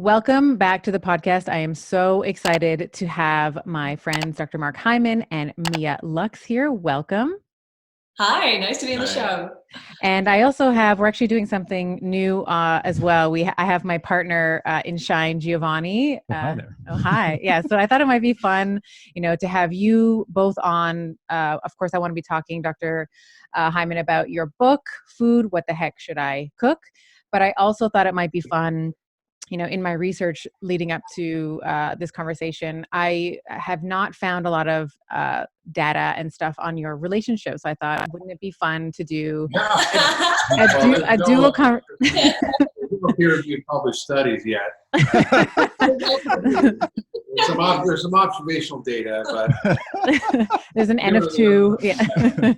Welcome back to the podcast. I am so excited to have my friends, Dr. Mark Hyman and Mia Lux here. Welcome. Hi, nice to be on the show. And I also we're actually doing something new as well. I have my partner in Shine, Giovanni. Hi there. Oh, hi. Yeah. So I thought it might be fun, to have you both on. Of course, I want to be talking, Dr. Hyman, about your book, Food, What the Heck Should I Cook? But I also thought it might be fun, in my research leading up to this conversation, I have not found a lot of data and stuff on your relationship. So I thought, wouldn't it be fun to do a dual conversation? Peer-reviewed published studies yet. There's some observational data, but there's an N of 2. Yeah.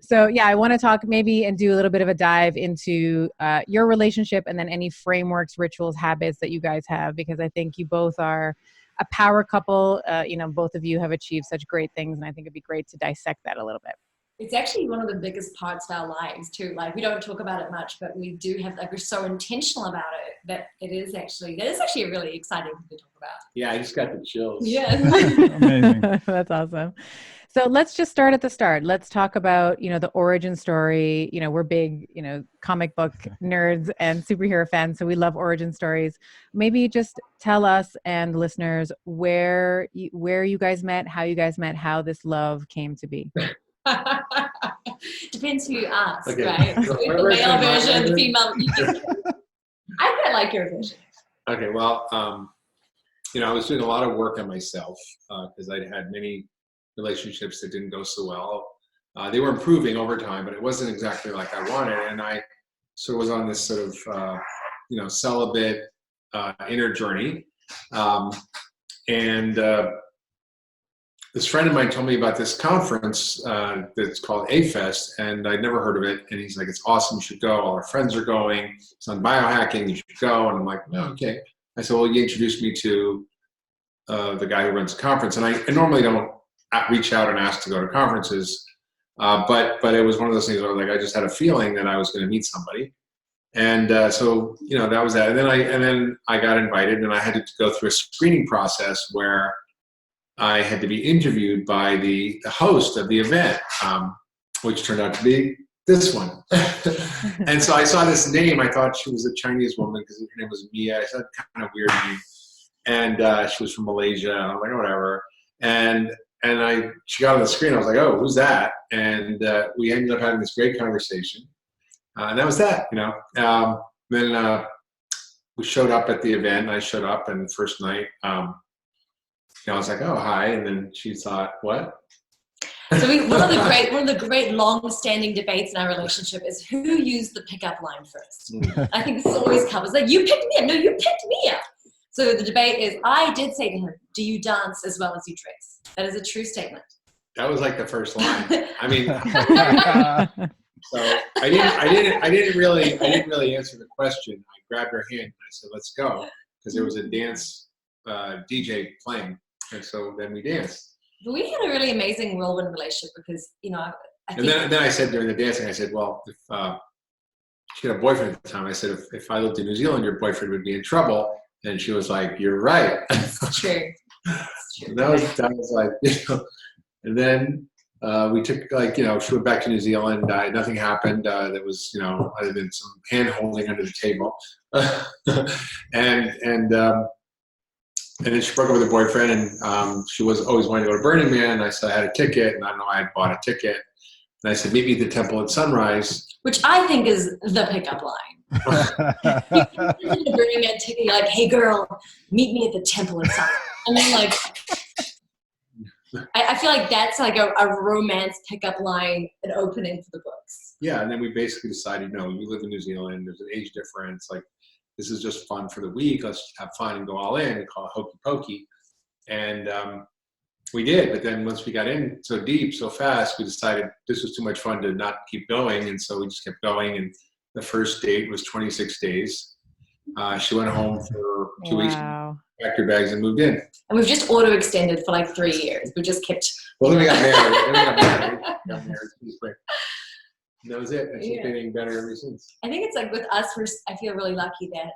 So yeah, I want to talk maybe and do a little bit of a dive into your relationship and then any frameworks, rituals, habits that you guys have, because I think you both are a power couple. Both of you have achieved such great things, and I think it'd be great to dissect that a little bit. It's actually one of the biggest parts of our lives too. Like, we don't talk about it much, but we do have, we're so intentional about it that that is actually a really exciting thing to talk about. Yeah, I just got the chills. Yeah. Amazing. That's awesome. So let's just start at the start. Let's talk about, the origin story. We're big, comic book nerds and superhero fans, so we love origin stories. Maybe just tell us and listeners where you guys met, how you guys met, how this love came to be. Depends who you ask, okay. Right? The male version, the female. I quite like your version. Okay, well, I was doing a lot of work on myself because I'd had many relationships that didn't go so well. They were improving over time, but it wasn't exactly like I wanted. And I sort of was on this sort of, celibate inner journey. This friend of mine told me about this conference that's called A-Fest, and I'd never heard of it. And he's like, it's awesome, you should go. All our friends are going. It's on biohacking, you should go. And I'm like, no, okay. I said, well, you introduced me to the guy who runs the conference. And I normally don't reach out and ask to go to conferences. But it was one of those things where I just had a feeling that I was going to meet somebody. And so, that was that. And then I got invited, and I had to go through a screening process where I had to be interviewed by the host of the event, which turned out to be this one. And so I saw this name. I thought she was a Chinese woman because her name was Mia. I said, kind of weird name. And she was from Malaysia. And I'm like, whatever. And she got on the screen. I was like, oh, who's that? And we ended up having this great conversation. And that was that, Then we showed up at the event. And I showed up, and the first night, I was like, oh, hi. And then she thought, what? So one of the great long-standing debates in our relationship is who used the pickup line first. I think this always covers, like, you picked me up. No, you picked me up. So the debate is, I did say to him, do you dance as well as you dress? That is a true statement. That was like the first line. I mean, so I didn't really answer the question. I grabbed her hand and I said, let's go. Because there was a dance DJ playing. And so then we danced. But we had a really amazing whirlwind relationship because, I think. And then I said during the dancing, I said, well, if she had a boyfriend at the time, I said, if I lived in New Zealand, your boyfriend would be in trouble. And she was like, you're right. It's true. And that was like, and then we took, she went back to New Zealand. Nothing happened. There was, other than some hand holding under the table. And then she broke up with her boyfriend, and she was always wanting to go to Burning Man. I said I had a ticket, and I know I had bought a ticket. And I said, meet me at the temple at sunrise. Which I think is the pickup line. You get a Burning Man ticket, you're like, hey girl, meet me at the temple at sunrise. I mean, like, I feel like that's like a romance pickup line, an opening for the books. Yeah, and then we basically decided, no, we live in New Zealand, there's an age difference, like, this is just fun for the week. Let's have fun and go all in and call it hokey pokey. And we did. But then once we got in so deep, so fast, we decided this was too much fun to not keep going. And so we just kept going. And the first date was 26 days. She went home for 2 weeks, packed her bags and moved in. And we've just auto-extended for like 3 years. We just kept. Well, then we got married. Got married pretty quick. And that was it. And she's been getting better ever since. I think it's like with us, I feel really lucky that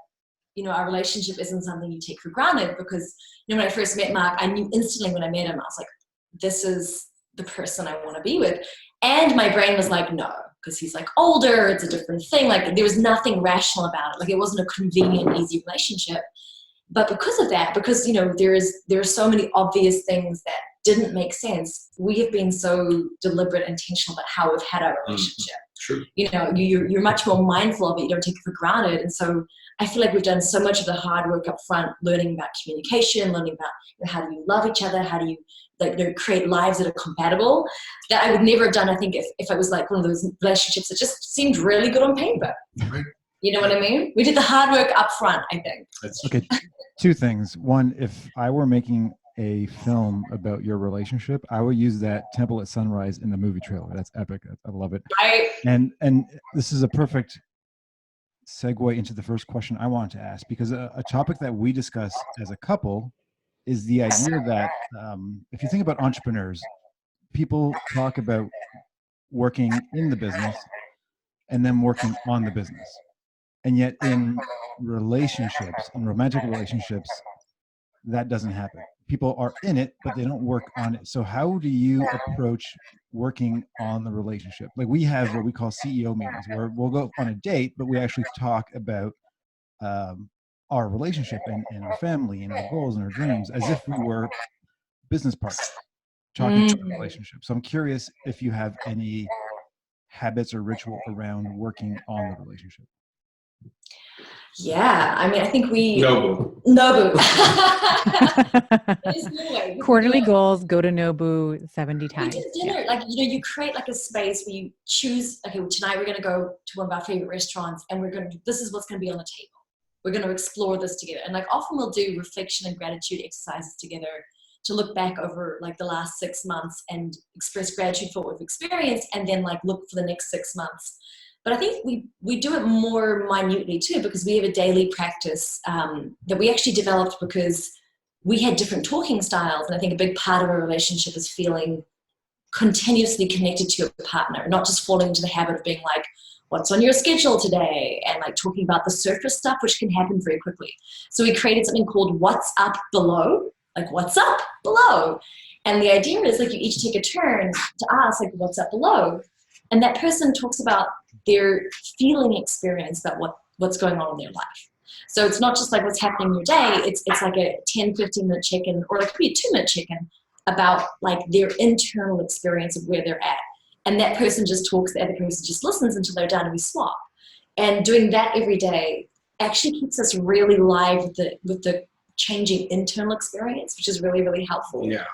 you know, our relationship isn't something you take for granted, because, you know, when I first met Mark, I knew instantly when I met him, I was like, this is the person I want to be with. And my brain was like, no, because he's like older, it's a different thing. Like there was nothing rational about it. Like it wasn't a convenient, easy relationship. But because of that, because, you know, there are so many obvious things that didn't make sense, we have been so deliberate, intentional about how we've had our relationship. True. You know, you're much more mindful of it. You don't take it for granted. And so I feel like we've done so much of the hard work up front, learning about communication, learning about, you know, how do you love each other, how do you, like, you know, create lives that are compatible, that I would never have done, I think, if it was like one of those relationships that just seemed really good on paper. Right. You know what I mean? We did the hard work up front, I think. Okay, two things. One, if I were making a film about your relationship, I would use that Temple at Sunrise in the movie trailer. That's epic. I love it. Right. And this is a perfect segue into the first question I wanted to ask, because a topic that we discuss as a couple is the idea that if you think about entrepreneurs, people talk about working in the business and then working on the business. And yet in relationships, in romantic relationships, that doesn't happen. People are in it, but they don't work on it. So how do you approach working on the relationship? Like we have what we call CEO meetings, where we'll go on a date, but we actually talk about our relationship and our family and our goals and our dreams as if we were business partners talking about the relationship. So I'm curious if you have any habits or ritual around working on the relationship. Yeah, I mean, I think we Nobu. Nobu. There's no way. Quarterly goals, go to Nobu 70 We times. did dinner, like, you know, you create like a space where you choose, okay, well, tonight we're going to go to one of our favorite restaurants, and this is what's going to be on the table. We're going to explore this together. And like often we'll do reflection and gratitude exercises together to look back over like the last 6 months and express gratitude for what we've experienced, and then like look for the next 6 months. But I think we do it more minutely too, because we have a daily practice that we actually developed because we had different talking styles. And I think a big part of a relationship is feeling continuously connected to your partner, not just falling into the habit of being like, what's on your schedule today? And like talking about the surface stuff, which can happen very quickly. So we created something called What's Up Below, like what's up below? And the idea is like you each take a turn to ask like what's up below? And that person talks about their feeling experience about what's going on in their life. So it's not just like what's happening in your day, it's like a 10, 15-minute check-in, or it could be a 2-minute check-in about like their internal experience of where they're at. And that person just talks, the other person just listens until they're done, and we swap. And doing that every day actually keeps us really live with the changing internal experience, which is really, really helpful. Yeah.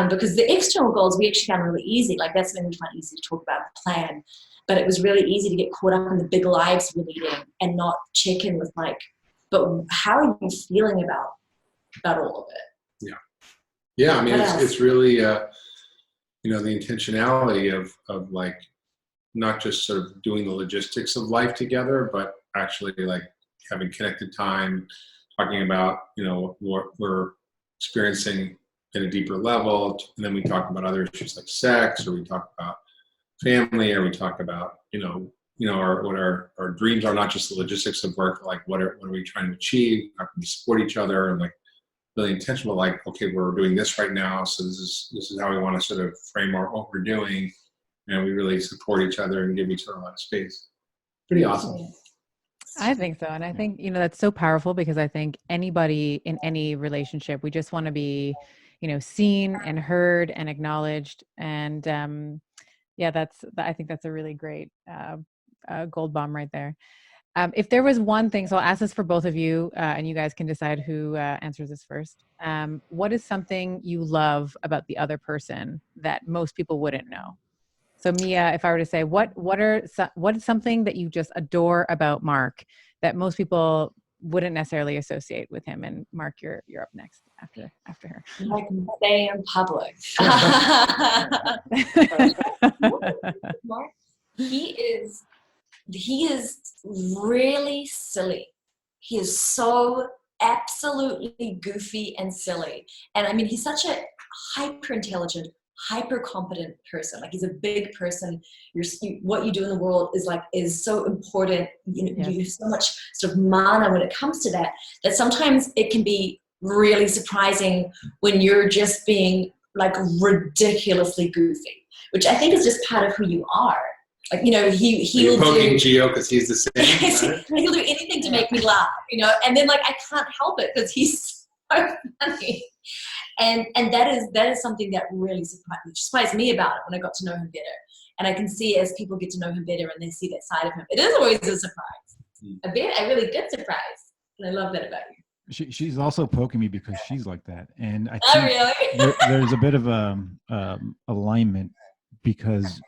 Because the external goals we actually found really easy. Like that's when we find easy to talk about and plan. But it was really easy to get caught up in the big lives we're leading and not check in with like, but how are you feeling about all of it? Yeah. Yeah. I mean, it's really, you know, the intentionality of like not just sort of doing the logistics of life together, but actually like having connected time, talking about, you know, what we're experiencing at a deeper level. And then we talk about other issues like sex, or we talk about family, or we talk about, what our dreams are, not just the logistics of work, but like what are we trying to achieve? How can we support each other? And like really intentional, like, okay, we're doing this right now. So this is how we want to sort of frame what we're doing. And we really support each other and give each other a lot of space. Pretty awesome. I think so. And I think, that's so powerful, because I think anybody in any relationship, we just want to be, seen and heard and acknowledged. And I think that's a really great gold bomb right there. If there was one thing, so I'll ask this for both of you, and you guys can decide who answers this first. What is something you love about the other person that most people wouldn't know? So Mia, if I were to say, what is something that you just adore about Mark that most people wouldn't necessarily associate with him? And Mark, you're up next after her. I can stay in public. Mark, he is really silly. He is so absolutely goofy and silly. And I mean, he's such a hyper intelligent, hyper competent person. Like he's a big person. What you do in the world is so important. You have so much sort of mana when it comes to that sometimes it can be really surprising when you're just being like ridiculously goofy, which I think is just part of who you are. Like, he'll poking do Gio because he's the same. Right? he'll do anything to make me laugh, and then like I can't help it because he's so funny. And that is something that really surprised me about it when I got to know him better. And I can see as people get to know him better and they see that side of him, it is always a surprise, a really good surprise. And I love that about you. She's also poking me because she's like that, and I think really? there's a bit of alignment because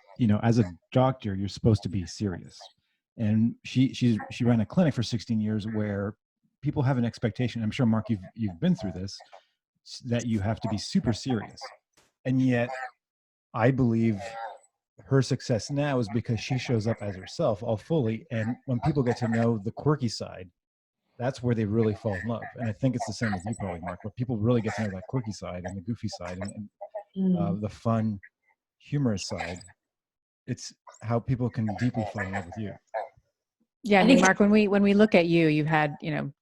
as a doctor you're supposed to be serious, and she ran a clinic for 16 years where people have an expectation. I'm sure, Mark, you've been through this, that you have to be super serious, and yet I believe her success now is because she shows up as herself all fully, and when people get to know the quirky side, that's where they really fall in love. And I think it's the same with you probably, Mark, where people really get to know that quirky side and the goofy side and the fun, humorous side. It's how people can deeply fall in love with you. Yeah, I mean, Mark, when we look at you, you've had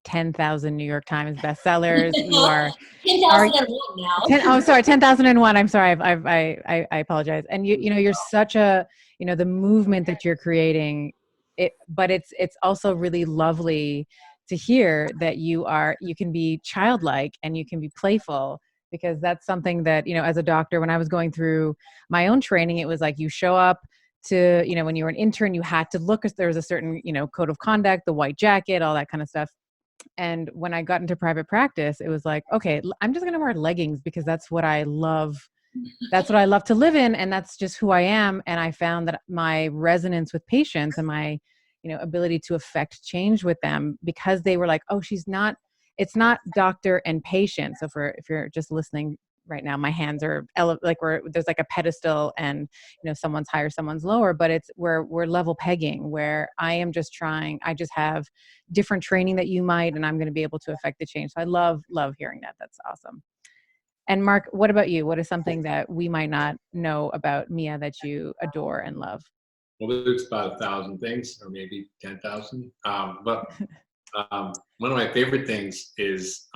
10,000 New York Times bestsellers. You are 10,001 now. 10,001. I'm sorry, I apologize. And you're such a the movement that you're creating. But it's also really lovely to hear that you can be childlike and you can be playful, because that's something that as a doctor, when I was going through my own training, it was like you show up to, when you were an intern, you had to look, there was a certain, code of conduct, the white jacket, all that kind of stuff. And when I got into private practice, it was like, okay, I'm just going to wear leggings because that's what I love. That's what I love to live in. And that's just who I am. And I found that my resonance with patients and my, ability to affect change with them, because they were like, oh, it's not doctor and patient. So if you're just listening right now, my hands are there's like a pedestal, and someone's higher, someone's lower, but we're level pegging, where I just have different training that you might, and I'm going to be able to affect the change. So I love hearing that. That's awesome. And Mark, what about you? What is something that we might not know about Mia that you adore and love? Well, there's about 1,000 things, or maybe 10,000. But one of my favorite things is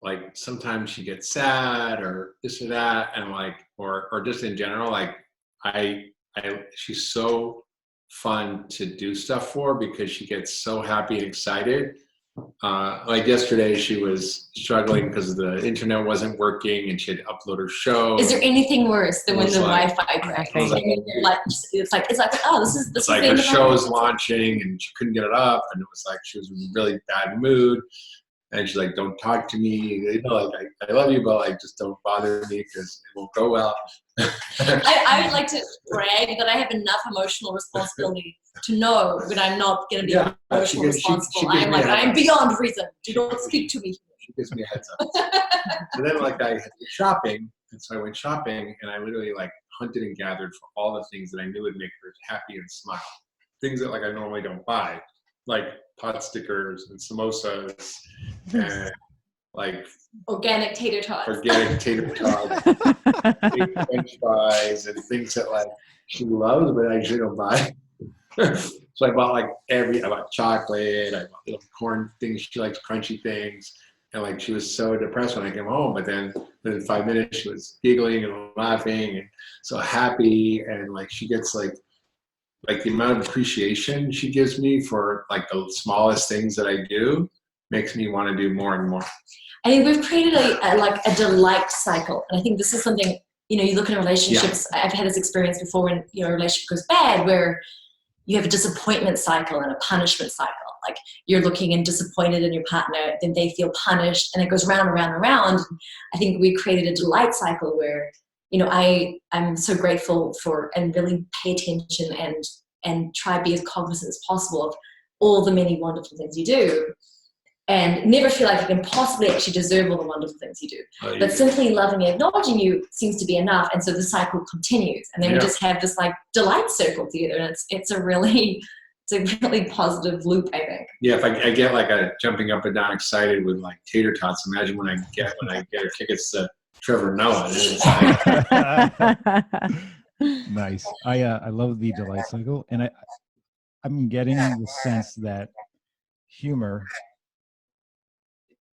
like sometimes she gets sad or this or that, and or just in general, like she's so fun to do stuff for because she gets so happy and excited. Like yesterday, she was struggling because the internet wasn't working and she had to upload her show. Is there anything worse than when the Wi-Fi breaks? It's like, oh, this is like her show is launching and she couldn't get it up, and it was like she was in a really bad mood. And she's like, don't talk to me. I love you, but like, just don't bother me because it won't go well. I would like to brag that I have enough emotional responsibility to know when I'm not going to be emotionally responsible. I'm beyond reason. Do not speak to me. She gives me a heads up. So then I had to go shopping. And so I went shopping, and I literally hunted and gathered for all the things that I knew would make her happy and smile. Things that I normally don't buy, like pot stickers and samosas and organic tater tots, French fries, and things that she loves, but I usually don't buy. So I bought I bought chocolate, I bought little corn things. She likes crunchy things. And she was so depressed when I came home, but then within 5 minutes she was giggling and laughing and so happy. And she gets the amount of appreciation she gives me for the smallest things that I do makes me want to do more and more. I think we've created a delight cycle. And I think this is something, you look at relationships. Yeah. I've had this experience before when, a relationship goes bad, where you have a disappointment cycle and a punishment cycle. You're looking and disappointed in your partner, then they feel punished, and it goes round and round and round. I think we created a delight cycle where, I'm so grateful for and really pay attention and try to be as cognizant as possible of all the many wonderful things you do, and never feel like you can possibly actually deserve all the wonderful things you do. But simply loving and acknowledging you seems to be enough, and so the cycle continues, and then we just have this delight circle together, and it's a really positive loop, I think. Yeah, if I get a jumping up and down excited with tater tots, imagine when I get her tickets to Trevor Noah. It's Nice. I love the delight cycle, and I'm getting the sense that humor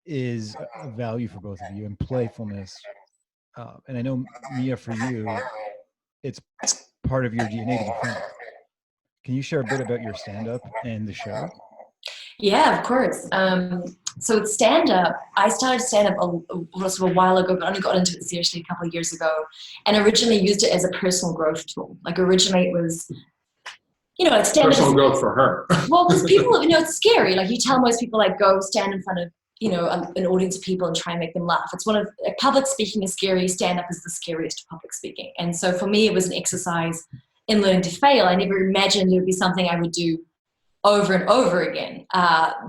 is a value for both of you, and playfulness. And I know, Mia, for you, it's part of your DNA to be funny. Can you share a bit about your stand-up and the show? Yeah, of course. So it's stand-up. I started stand-up a while ago, but only got into it seriously a couple of years ago, and originally used it as a personal growth tool. Like originally it was, like stand-up. Personal growth for her. Well, because people, it's scary. Like you tell most people, like go stand in front of, an audience of people and try and make them laugh. It's public speaking is scary. Stand-up is the scariest public speaking. And so for me, it was an exercise in learning to fail. I never imagined it would be something I would do over and over again.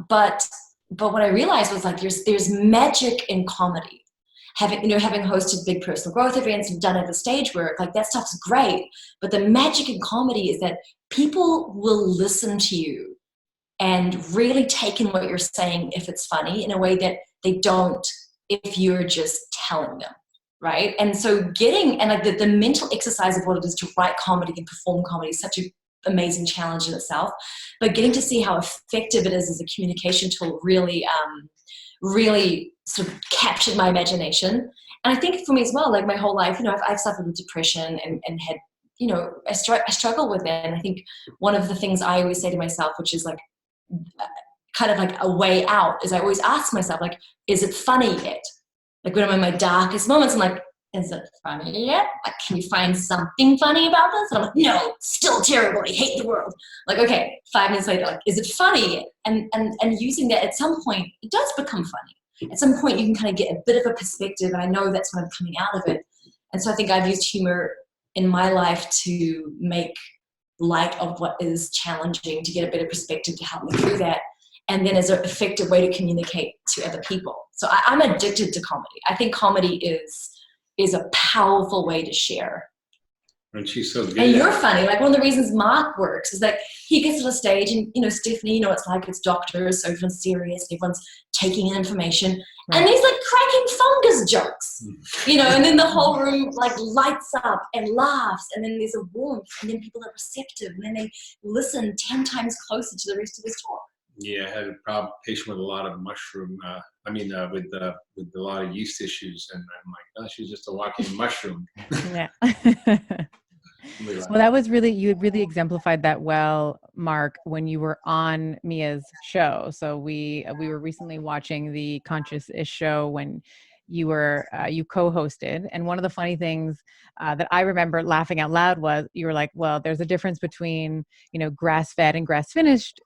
But what I realized was like there's magic in comedy. Having hosted big personal growth events and done other stage work, like that stuff's great. But the magic in comedy is that people will listen to you and really take in what you're saying if it's funny in a way that they don't if you're just telling them, right? And so the mental exercise of what it is to write comedy and perform comedy is such an amazing challenge in itself. But getting to see how effective it is as a communication tool really sort of captured my imagination. And I think for me as well, like my whole life, I've suffered with depression and had, I struggle with it. And I think one of the things I always say to myself, which is like kind of like a way out, is I always ask myself, like, is it funny yet? Like when I'm in my darkest moments, I'm like, is it funny yet? Like, can you find something funny about this? And I'm like, no, still terrible. I hate the world. Like, okay, 5 minutes later, like, is it funny yet? And using that at some point, it does become funny. At some point, you can kind of get a bit of a perspective, and I know that's when I'm coming out of it. And so I think I've used humor in my life to make light of what is challenging, to get a better perspective to help me through that, and then as an effective way to communicate to other people. So I'm addicted to comedy. I think comedy is a powerful way to share. And she's so good. And you're funny. Like one of the reasons Mark works is that he gets to the stage and, Stephanie, it's like it's doctors, so everyone's serious, everyone's taking in information. Right. And he's like cracking fungus jokes, and then the whole room like lights up and laughs, and then there's a warmth, and then people are receptive, and then they listen 10 times closer to the rest of his talk. Yeah, I had a patient with a lot of mushroom, with a lot of yeast issues, and I'm like, oh, she's just a walking mushroom. Yeah. Well, that was you really exemplified that well, Mark, when you were on Mia's show. So we were recently watching the Conscious-ish show when you were you co-hosted, and one of the funny things that I remember laughing out loud was you were like, well, there's a difference between grass-fed and grass-finished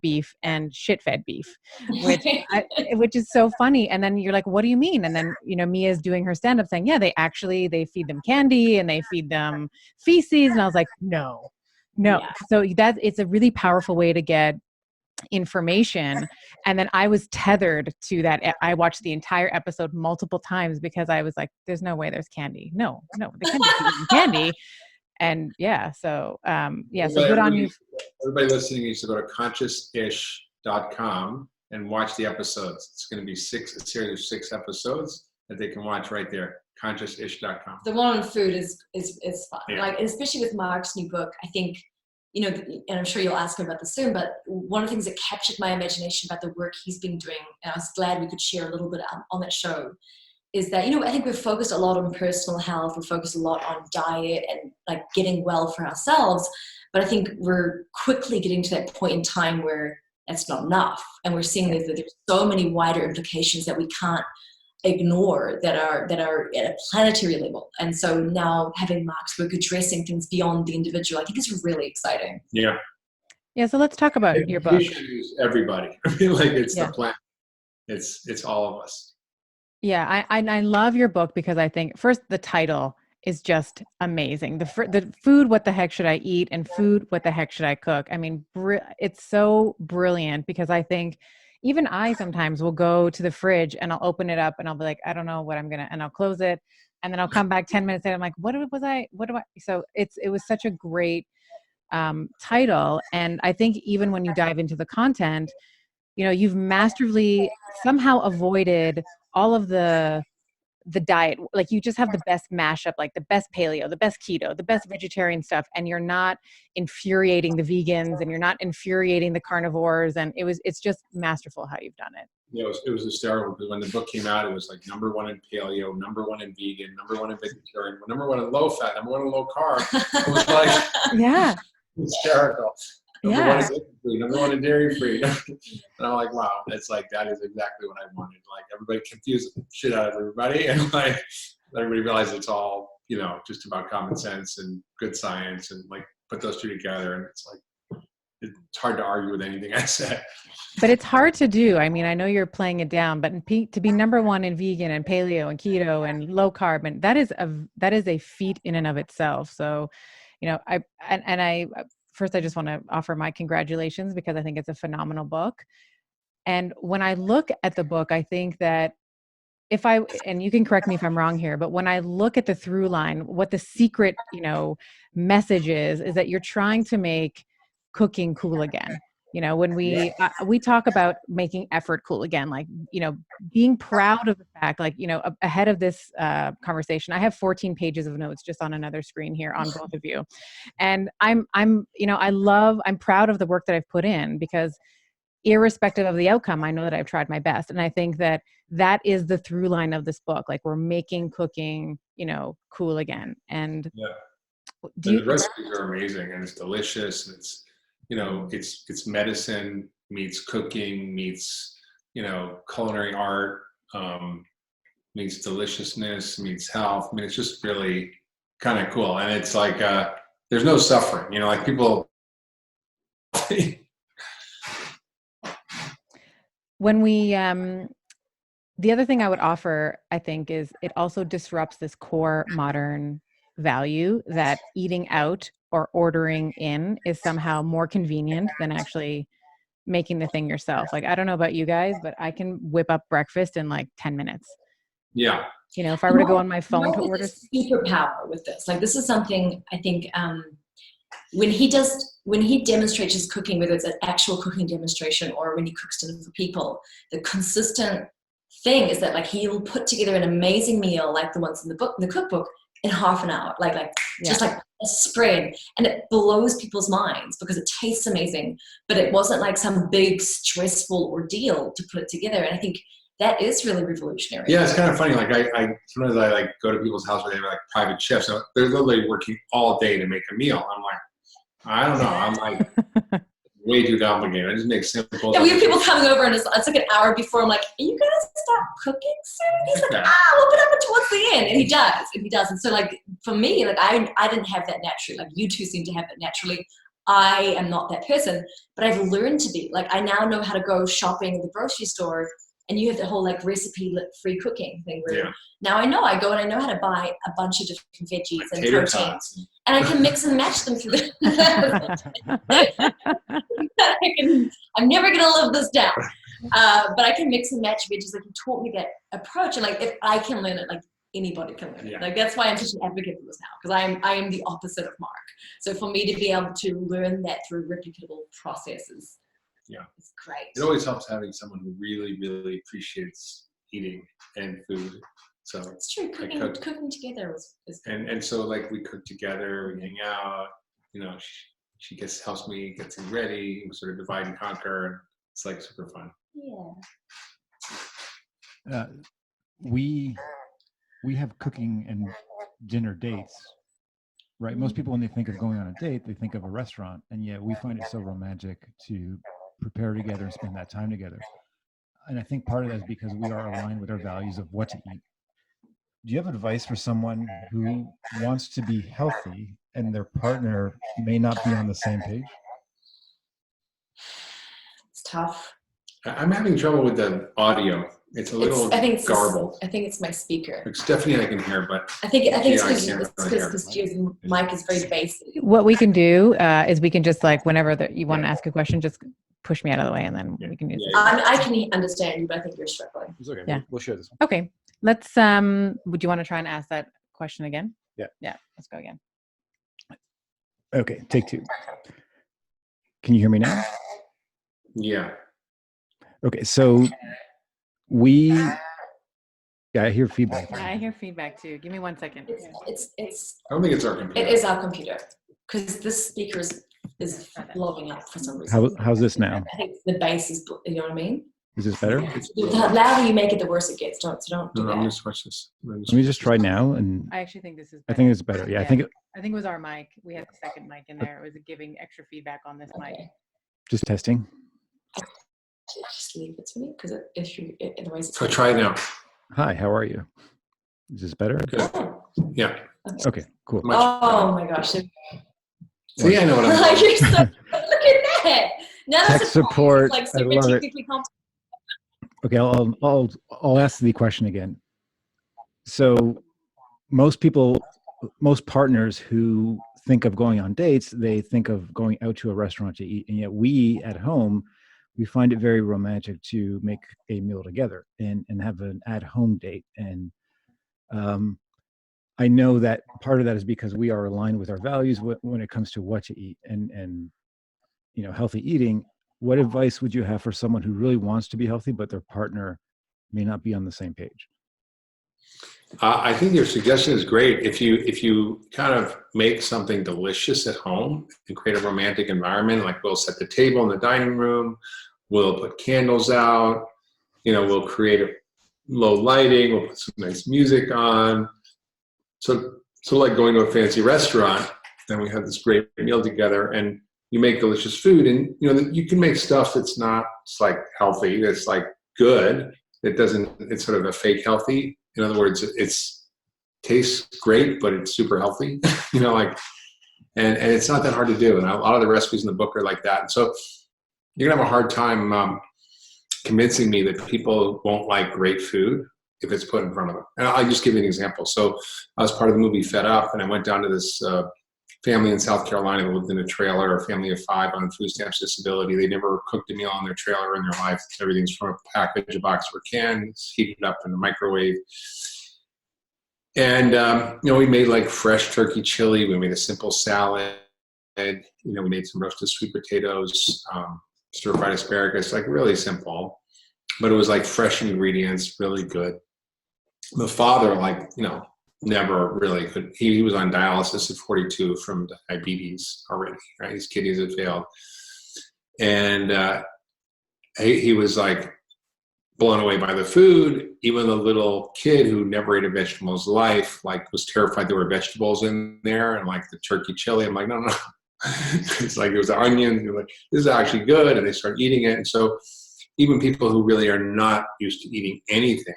beef and shit-fed beef, which is so funny. And then you're like, what do you mean? And then Mia's doing her stand-up saying, yeah, they feed them candy and they feed them feces, and I was like, no. Yeah. So it's a really powerful way to get information. And then I was tethered to that. I watched the entire episode multiple times because I was like, there's no way there's candy. No, they can't be eating candy. And so good on you. Everybody listening needs to go to consciousish.com and watch the episodes. It's going to be a series of 6 episodes that they can watch right there. Consciousish.com. The one on food is fun. Yeah. Like, especially with Mark's new book, I think, and I'm sure you'll ask him about this soon, but one of the things that captured my imagination about the work he's been doing, and I was glad we could share a little bit on that show, is that, I think we're focused a lot on personal health. We're focused a lot on diet and like getting well for ourselves. But I think we're quickly getting to that point in time where that's not enough. And we're seeing that there's so many wider implications that we can't ignore that are at a planetary level. And so now having Mark's work addressing things beyond the individual, I think is really exciting. Yeah. Yeah. So let's talk about your book. Everybody. I mean, like it's the planet. It's all of us. Yeah. I love your book because I think first the title is just amazing. The food, what the heck should I eat? And food, what the heck should I cook? I mean, it's so brilliant because I think even I sometimes will go to the fridge and I'll open it up and I'll be like, I don't know what and I'll close it. And then I'll come back 10 minutes later. I'm like, so it was such a great title. And I think even when you dive into the content, you've masterfully somehow avoided all of the the diet, like you just have the best mashup, like the best paleo, the best keto, the best vegetarian stuff, and you're not infuriating the vegans and you're not infuriating the carnivores, and it's just masterful how you've done it. Yeah, it was hysterical because when the book came out, it was like #1 in paleo, #1 in vegan, #1 in vegetarian, #1 in low fat, #1 in low carb. It was like Yeah. hysterical. #1 Yeah. in gluten-free, #1 in dairy-free. And I'm like, wow, it's like, that is exactly what I wanted. Like, everybody confused the shit out of everybody, and like everybody realized it's all, you know, just about common sense and good science, and like put those two together, and it's like, it's hard to argue with anything I said. But it's hard to do. I mean, I know you're playing it down, but to be #1 in vegan and paleo and keto and low carb, and that is a feat in and of itself. So, you know, I first, I just want to offer my congratulations because I think it's a phenomenal book. And when I look at the book, I think that and you can correct me if I'm wrong here, but when I look at the through line, what the secret, you know, message is that you're trying to make cooking cool again. You know, when we talk about making effort cool again, like, you know, being proud of the fact, like, you know, ahead of this conversation, I have 14 pages of notes just on another screen here on both of you. And I'm, you know, I'm proud of the work that I've put in, because irrespective of the outcome, I know that I've tried my best. And I think that is the through line of this book. Like, we're making cooking, you know, cool again. And the recipes are amazing, and it's delicious. And it's, you know, it's medicine meets cooking meets, you know, culinary art, meets deliciousness meets health. I mean, it's just really kind of cool. And it's like, there's no suffering, you know, like people. When we, the other thing I would offer, I think, is it also disrupts this core modern value that eating out or ordering in is somehow more convenient than actually making the thing yourself. Like, I don't know about you guys, but I can whip up breakfast in like 10 minutes. Yeah. You know, if I were to go on my phone to order. Superpower with this. Like, this is something I think, when he demonstrates his cooking, whether it's an actual cooking demonstration or when he cooks dinner for people, the consistent thing is that, like, he will put together an amazing meal like the ones in the cookbook in half an hour, just like a spread, and it blows people's minds because it tastes amazing, but it wasn't like some big stressful ordeal to put it together. And I think that is really revolutionary. Yeah, it's kind of funny. Like, I sometimes I like go to people's house where they have like private chefs. So they're literally working all day to make a meal. I'm like, I don't know. I'm like way too complicated. I just make simple. Yeah, we have people coming over, and it's like an hour before. I'm like, "Are you gonna start cooking soon?" He's like, "We'll put up towards the end," and he does. And so, like, for me, like, I didn't have that naturally. Like, you two seem to have it naturally. I am not that person, but I've learned to be. Like, I now know how to go shopping at the grocery store, and you have the whole like recipe-free cooking thing where now I go and I know how to buy a bunch of different veggies and proteins, and I can mix and match them through I'm never gonna live this down, but I can mix and match veggies. Like, you taught me that approach, and like, if I can learn it, like, anybody can learn it. Like, that's why I'm such an advocate for this now, because I am the opposite of Mark. So for me to be able to learn that through replicable processes, it's great. It always helps having someone who really, really appreciates eating and food. So it's true. Cooking together is good. And so, like, we cook together, we hang out. You know, she helps me get things ready. We sort of divide and conquer. It's like super fun. Yeah. We have cooking and dinner dates, right? Most people, when they think of going on a date, they think of a restaurant, and yet we find it so romantic to prepare together and spend that time together. And I think part of that is because we are aligned with our values of what to eat. Do you have advice for someone who wants to be healthy and their partner may not be on the same page? It's tough. I'm having trouble with the audio. It's a little garbled. I think it's my speaker. Like, Stephanie, I can hear, but I think it's because Gio's mic is very basic. What we can do is we can just, like, whenever you want to ask a question, just push me out of the way, and then we can use it. I can understand you, but I think you're struggling. It's okay. Yeah. We'll share this one. Okay. Let's, would you want to try and ask that question again? Yeah. Yeah. Let's go again. Okay. Take two. Can you hear me now? Yeah. Okay. So we Yeah, I hear feedback. Yeah, I hear feedback too. Give me 1 second. It's I don't think it's our computer. it is our computer because this speaker is blowing up for some reason. How's this now? I think the bass is, you know what I mean? Is this better? The louder you make it, the worse it gets. Don't do No, that. I'm going to switch this. Let me just try now, and I actually think this is I better. think it's better. Yeah, Yeah. I think I think it was our mic. We had the second mic in there. It was giving extra feedback on this mic. just testing. Just leave it to me because otherwise it's So try it now. Hi, how are you? Is this better? Good. Yeah. Okay, cool. Much Oh my gosh. See, I know what I'm doing. You're so, look at that. Now Tech that's support, like I super love it. technically complex. Okay, I'll ask the question again. So most partners who think of going on dates, they think of going out to a restaurant to eat, and yet we at home, we find it very romantic to make a meal together and have an at-home date. And I know that part of that is because we are aligned with our values when it comes to what to eat and healthy eating. What advice would you have for someone who really wants to be healthy, but their partner may not be on the same page? I think your suggestion is great. If you kind of make something delicious at home and create a romantic environment, like we'll set the table in the dining room, we'll put candles out, we'll create a low lighting, we'll put some nice music on. So like going to a fancy restaurant, and we have this great meal together, and you make delicious food, and you can make stuff that's not like healthy, that's like good. It's sort of a fake healthy. In other words, it's tastes great, but it's super healthy. And it's not that hard to do. And a lot of the recipes in the book are like that. And so you're gonna have a hard time convincing me that people won't like great food if it's put in front of them. And I'll just give you an example. So I was part of the movie Fed Up, and I went down to this family in South Carolina that lived in a trailer, a family of 5 on food stamps disability. They never cooked a meal on their trailer in their life. Everything's from a package, a box, or a can. It's heated up in the microwave. And, we made like fresh turkey chili. We made a simple salad. We made some roasted sweet potatoes, stir-fried asparagus, like really simple. But it was like fresh ingredients, really good. The father, never really could. He was on dialysis at 42 from diabetes already, right? His kidneys had failed. And he was like blown away by the food. Even the little kid who never ate a vegetable in his life, was terrified there were vegetables in there, and the turkey chili. I'm like, no. It's like it was onions. You're like, this is actually good. And they start eating it. And so even people who really are not used to eating anything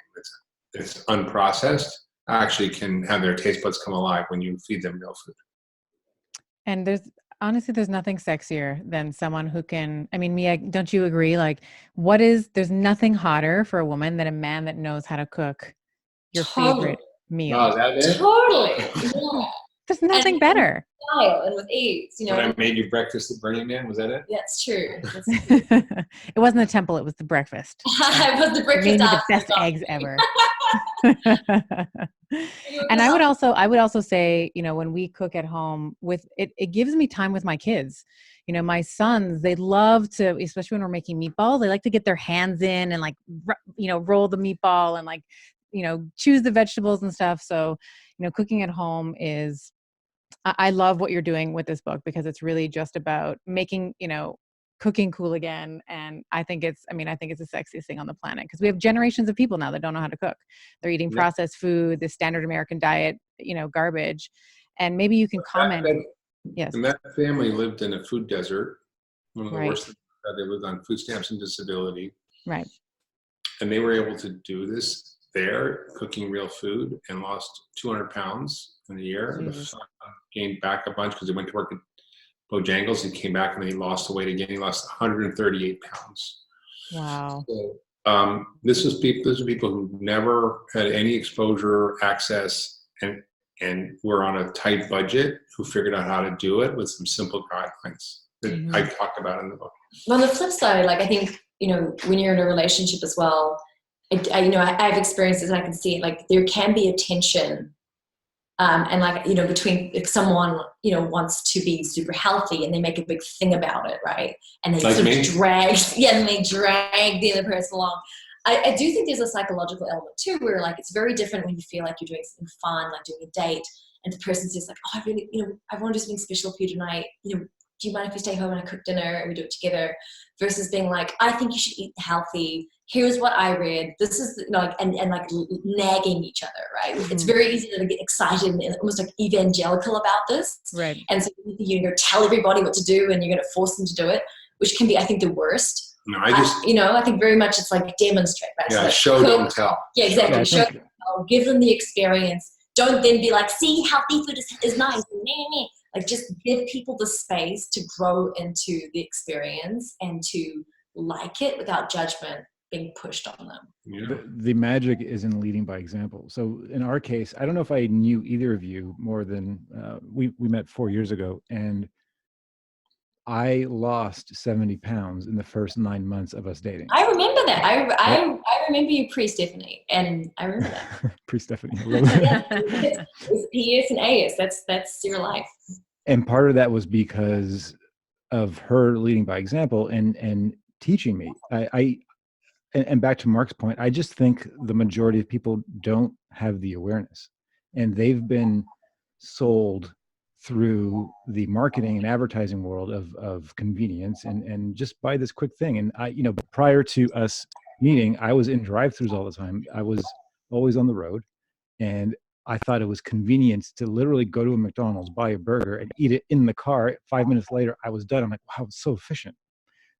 that's unprocessed actually can have their taste buds come alive when you feed them real food. And there's nothing sexier than someone who can, Mia, don't you agree? There's nothing hotter for a woman than a man that knows how to cook your favorite meal. Oh, is that it? Totally. Yeah. There's nothing better. Style and with ease, When I made you breakfast at Burning Man, was that it? That's true. It wasn't the temple, it was the breakfast. It was the It breakfast. made me the best eggs ever. And I would also say, when we cook at home, it gives me time with my kids. My sons, they love to, especially when we're making meatballs, they like to get their hands in and roll the meatball and choose the vegetables and stuff. So, cooking at home is, I love what you're doing with this book because it's really just about making, cooking cool again. And I think it's the sexiest thing on the planet because we have generations of people now that don't know how to cook. They're eating processed food, the standard American diet, garbage. And maybe you can comment. Yes. And that family lived in a food desert, one of the Right. worst. They lived on food stamps and disability. Right. And they were able to do this there, cooking real food, and lost 200 pounds in a year. The son gained back a bunch because he went to work at Bojangles. He came back and then he lost the weight again. He lost 138 pounds. Wow. So these are people who never had any exposure, access, and were on a tight budget who figured out how to do it with some simple guidelines that I talk about in the book. On the flip side, I think, when you're in a relationship as well, I have experiences and I can see it, there can be a tension. And between if someone, wants to be super healthy and they make a big thing about it, right? And they Like sort me? of drag the other person along. I do think there's a psychological element too, where like it's very different when you feel like you're doing something fun, like doing a date, and the person says like, oh, I really, I want to do something special for you tonight. Do you mind if we stay home and I cook dinner and we do it together? Versus being like, I think you should eat healthy. Here's what I read. This is, and like nagging each other, right? Mm-hmm. It's very easy to get excited and almost like evangelical about this. Right. And so you're going to tell everybody what to do and you're going to force them to do it, which can be, I think, the worst. No, I think very much it's like demonstrate, right? Yeah, so like show, don't tell. Yeah, exactly. Show, don't tell. Give them the experience. Don't then be like, see, healthy food is nice. Like just give people the space to grow into the experience and to like it without judgment being pushed on them. Yeah. The magic is in leading by example. So in our case, I don't know if I knew either of you more than we met 4 years ago, and I lost 70 pounds in the first 9 months of us dating. I remember that. I remember you pre-Stephanie, and I remember that. Pre-Stephanie. Yeah, it's an AS. That's your life. And part of that was because of her leading by example and teaching me. And back to Mark's point, I just think the majority of people don't have the awareness, and they've been sold through the marketing and advertising world of convenience and just buy this quick thing. And prior to us meeting, I was in drive-thrus all the time. I was always on the road, and I thought it was convenience to literally go to a McDonald's, buy a burger, and eat it in the car. 5 minutes later, I was done. I'm like, wow, it's so efficient.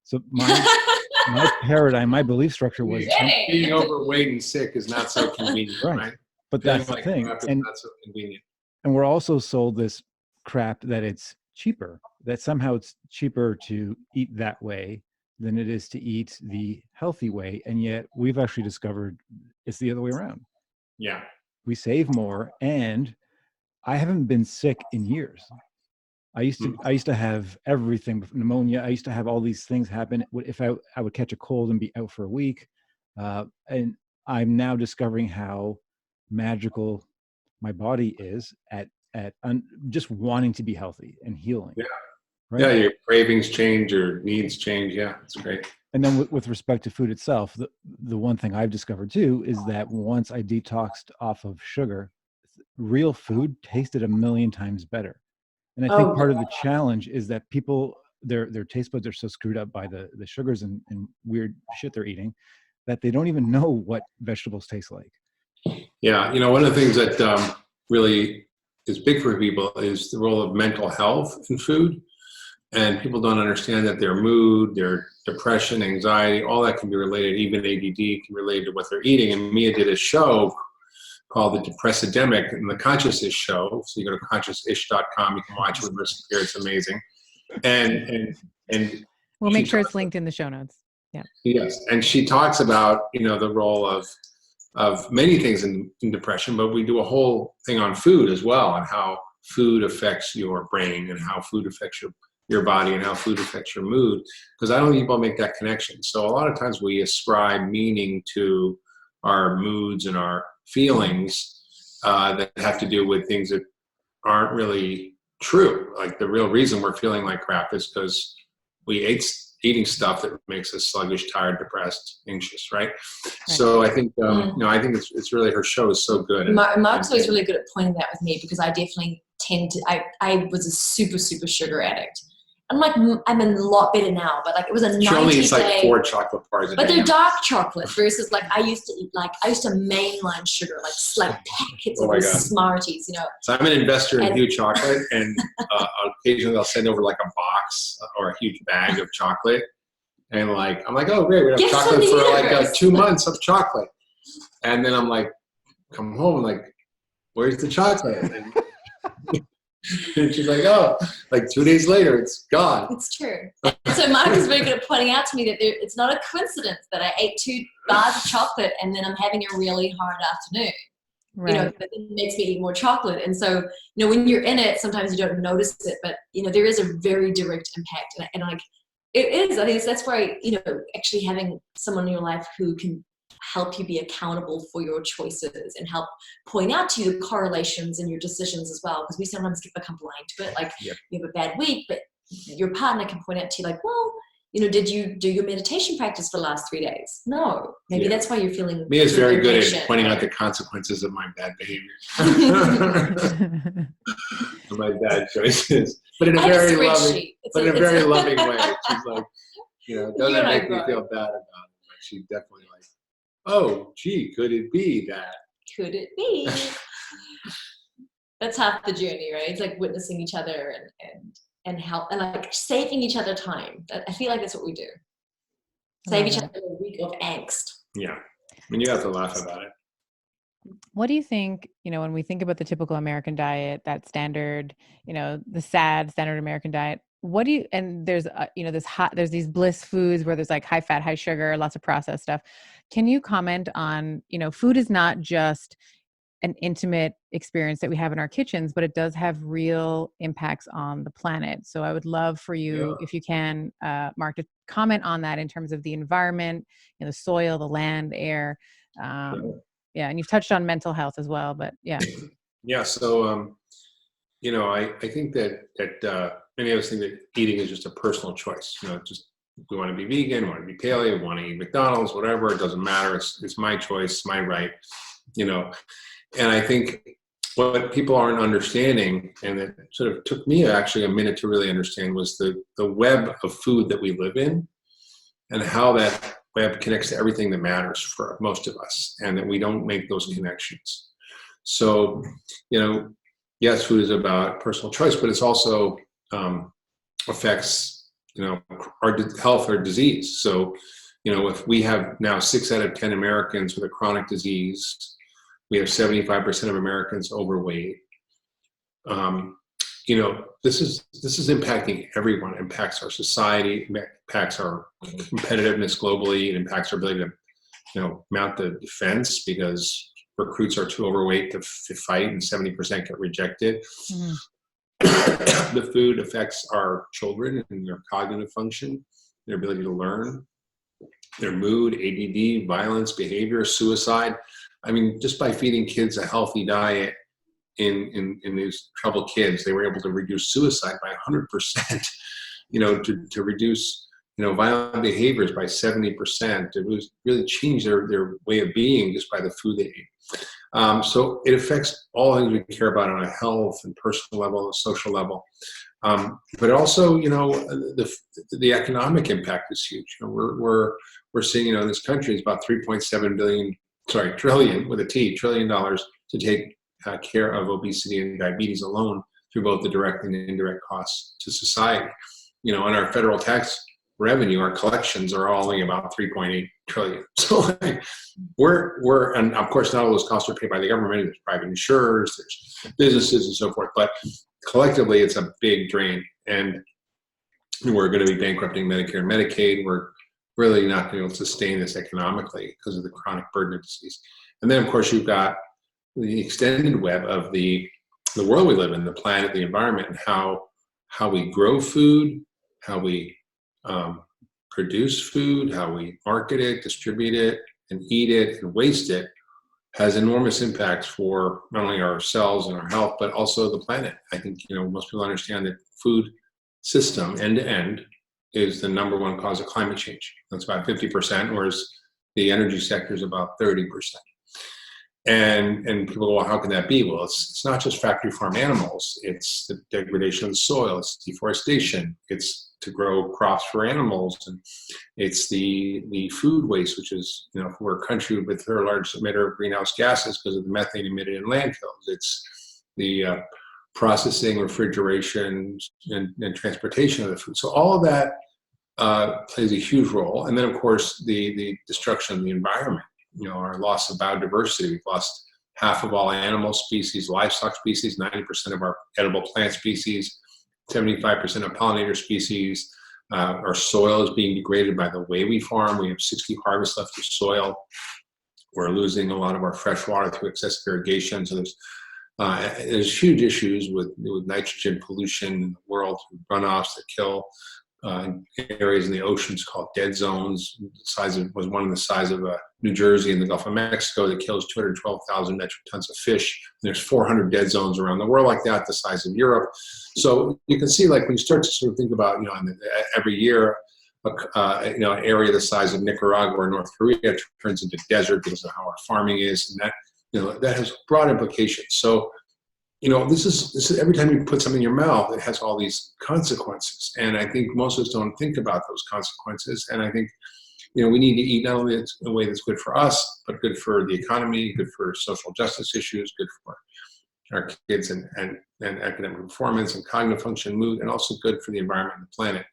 So my paradigm, my belief structure was being overweight and sick is not so convenient, right? But that's the thing. And not so convenient. And we're also sold this crap that it's cheaper, that somehow it's cheaper to eat that way than it is to eat the healthy way. And yet we've actually discovered it's the other way around. Yeah. We save more, and I haven't been sick in years. I used to have everything, pneumonia. I used to have all these things happen. If I would catch a cold and be out for a week. And I'm now discovering how magical my body is at just wanting to be healthy and healing. Yeah. Right? Yeah, your cravings change, your needs change. Yeah, it's great. And then with respect to food itself, the one thing I've discovered too is that once I detoxed off of sugar, real food tasted 1,000,000 times better. And I think part of the challenge is that people, their taste buds are so screwed up by the sugars and weird shit they're eating that they don't even know what vegetables taste like. Yeah, one of the things that really is big for people is the role of mental health in food. And people don't understand that their mood, their depression, anxiety, all that can be related. Even ADD can be related to what they're eating. And Mia did a show called The Depressedemic and the Conscious-ish Show. So you go to consciousish.com, you can watch it with Marissa Peer. It's amazing. And we'll make sure it's linked in the show notes. Yeah. Yes. And she talks about, the role of many things in depression, but we do a whole thing on food as well, and how food affects your brain and how food affects your body and how food affects your mood, because I don't think people make that connection. So a lot of times we ascribe meaning to our moods and our feelings that have to do with things that aren't really true. Like the real reason we're feeling like crap is because we eating stuff that makes us sluggish, tired, depressed, anxious, right? So I think I think it's really, her show is so good. Mark's always really good at pointing that with me, because I definitely tend to. I was a super sugar addict. I'm a lot better now, but it was a 90-day. She only eats 4 chocolate bars a day. But they're dark chocolate versus I used to eat I used to mainline sugar, like packets of Smarties, So I'm an investor in huge chocolate, and occasionally I'll send over a box or a huge bag of chocolate, and I'm like, oh great, we have chocolate for 2 months of chocolate, and then I'm come home, where's the chocolate? And she's like, 2 days later, it's gone. It's true. And so Mark is very good at pointing out to me that it's not a coincidence that I ate 2 bars of chocolate and then I'm having a really hard afternoon. Right. But it makes me eat more chocolate. And so, when you're in it, sometimes you don't notice it, but, there is a very direct impact. And it is, I think that's why, actually having someone in your life who can help you be accountable for your choices and help point out to you the correlations in your decisions as well, because we sometimes become blind to it. You have a bad week, but your partner can point out to you well, did you do your meditation practice for the last 3 days? No. Maybe that's why you're feeling. Mia's very good at impatient. pointing out the consequences of my bad behavior. My bad choices. But in a very loving, way. She's like, it doesn't make me feel bad about it. But she's definitely like, oh, gee, could it be that? Could it be? That's half the journey, right? It's like witnessing each other and help and like saving each other time. I feel like that's what we do. Save each other a week of angst. Yeah. I mean, you have to laugh about it. What do you think, when we think about the typical American diet, that standard, the sad standard American diet, and there's, there's these bliss foods where there's like high fat, high sugar, lots of processed stuff. Can you comment on, food is not just an intimate experience that we have in our kitchens, but it does have real impacts on the planet. So I would love for you, if you can, Mark, to comment on that in terms of the environment, the soil, the land, the air. Yeah, and you've touched on mental health as well, but yeah. Yeah, so, I think that many of us think that eating is just a personal choice. Just we want to be vegan, want to be paleo, we want to eat McDonald's, whatever, it doesn't matter. It's my choice, my right, And I think what people aren't understanding, and it sort of took me actually a minute to really understand, was the web of food that we live in and how that web connects to everything that matters for most of us, and that we don't make those connections. So, yes, food is about personal choice, but it's also affects, our health or disease. So, if we have now 6 out of 10 Americans with a chronic disease, we have 75% of Americans overweight. This is impacting everyone. It impacts our society, impacts our competitiveness globally. It impacts our ability to, mount the defense because recruits are too overweight to fight, and 70% get rejected. Mm-hmm. The food affects our children and their cognitive function, their ability to learn, their mood, ADD, violence, behavior, suicide. I mean, just by feeding kids a healthy diet in these troubled kids, they were able to reduce suicide by 100%, to reduce, violent behaviors by 70%. It was really changed their way of being just by the food they ate. So it affects all things we care about on a health and personal level, and social level. But also, the economic impact is huge. We're seeing, in this country, it's about 3.7 trillion with a T, $1 trillion to take care of obesity and diabetes alone through both the direct and indirect costs to society. On our federal tax revenue, our collections are only about 3.8 trillion. So we're, and of course, not all those costs are paid by the government. There's private insurers, there's businesses and so forth, but collectively it's a big drain, and we're going to be bankrupting Medicare and Medicaid. We're really not going to be able to sustain this economically because of the chronic burden of disease. And then, of course, you've got the extended web of the world we live in, the planet, the environment, and how we grow food, how we produce food, how we market it, distribute it, and eat it and waste it has enormous impacts for not only ourselves and our health, but also the planet. I think, most people understand that food system, end to end, is the number one cause of climate change. That's about 50%, whereas the energy sector is about 30%. And people go, well, how can that be? Well, it's not just factory farm animals. It's the degradation of the soil. It's deforestation. It's to grow crops for animals. And it's the food waste, which is, we're a country with a large emitter of greenhouse gases because of the methane emitted in landfills. It's the processing, refrigeration, and transportation of the food. So all of that plays a huge role. And then, of course, the destruction of the environment. Our loss of biodiversity. We've lost half of all animal species, livestock species, 90% of our edible plant species, 75% of pollinator species. Our soil is being degraded by the way we farm. We have 60 harvests left of soil. We're losing a lot of our fresh water through excessive irrigation. So there's huge issues with nitrogen pollution in the world, runoffs that kill areas in the oceans called dead zones. Was one of the size of New Jersey in the Gulf of Mexico that kills 212,000 metric tons of fish. And there's 400 dead zones around the world like that, the size of Europe. So you can see, when you start to sort of think about, every year an area the size of Nicaragua or North Korea turns into desert because of how our farming is, and that has broad implications. So, this is every time you put something in your mouth, it has all these consequences, and I think most of us don't think about those consequences. And I think we need to eat not only in a way that's good for us, but good for the economy, good for social justice issues, good for our kids and academic performance and cognitive function, mood, and also good for the environment and the planet.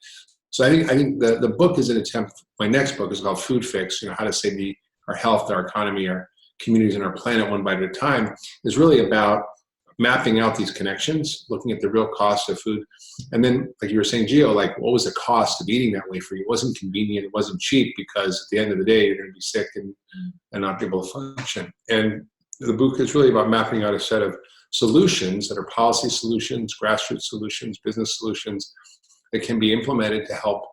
So I think the book is an attempt. My next book is called Food Fix, how to save our health, our economy, our communities, and our planet one bite at a time, is really about mapping out these connections, looking at the real cost of food. And then, like you were saying, Gio, what was the cost of eating that way for you? It wasn't convenient, it wasn't cheap, because at the end of the day, you're going to be sick and not be able to function. And the book is really about mapping out a set of solutions that are policy solutions, grassroots solutions, business solutions that can be implemented to help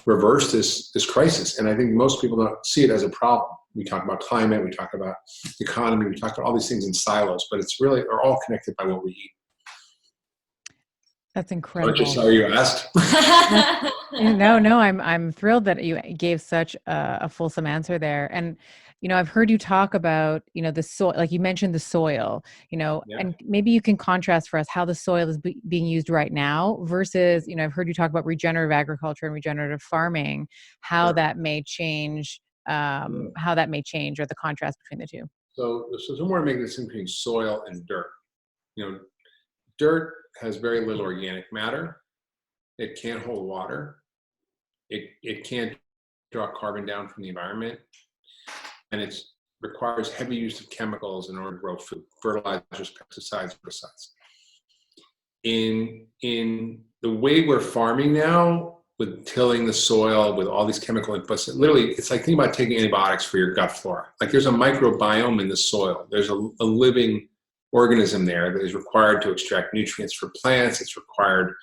reverse this crisis. And I think most people don't see it as a problem. We talk about climate, we talk about economy, we talk about all these things in silos, but it's really, are all connected by what we eat. That's incredible. I'm just sorry you asked. No, I'm thrilled that you gave such a fulsome answer there. And I've heard you talk about the soil, like you mentioned the soil, and maybe you can contrast for us how the soil is being used right now versus I've heard you talk about regenerative agriculture and regenerative farming, how that may change, or the contrast between the two. So somewhere making this between soil and dirt. Dirt has very little organic matter. It can't hold water. It can't draw carbon down from the environment. And it requires heavy use of chemicals in order to grow food, fertilizers, pesticides, herbicides. In the way we're farming now, with tilling the soil, with all these chemical inputs, literally, it's like thinking about taking antibiotics for your gut flora. Like there's a microbiome in the soil. There's a living organism there that is required to extract nutrients for plants. It's required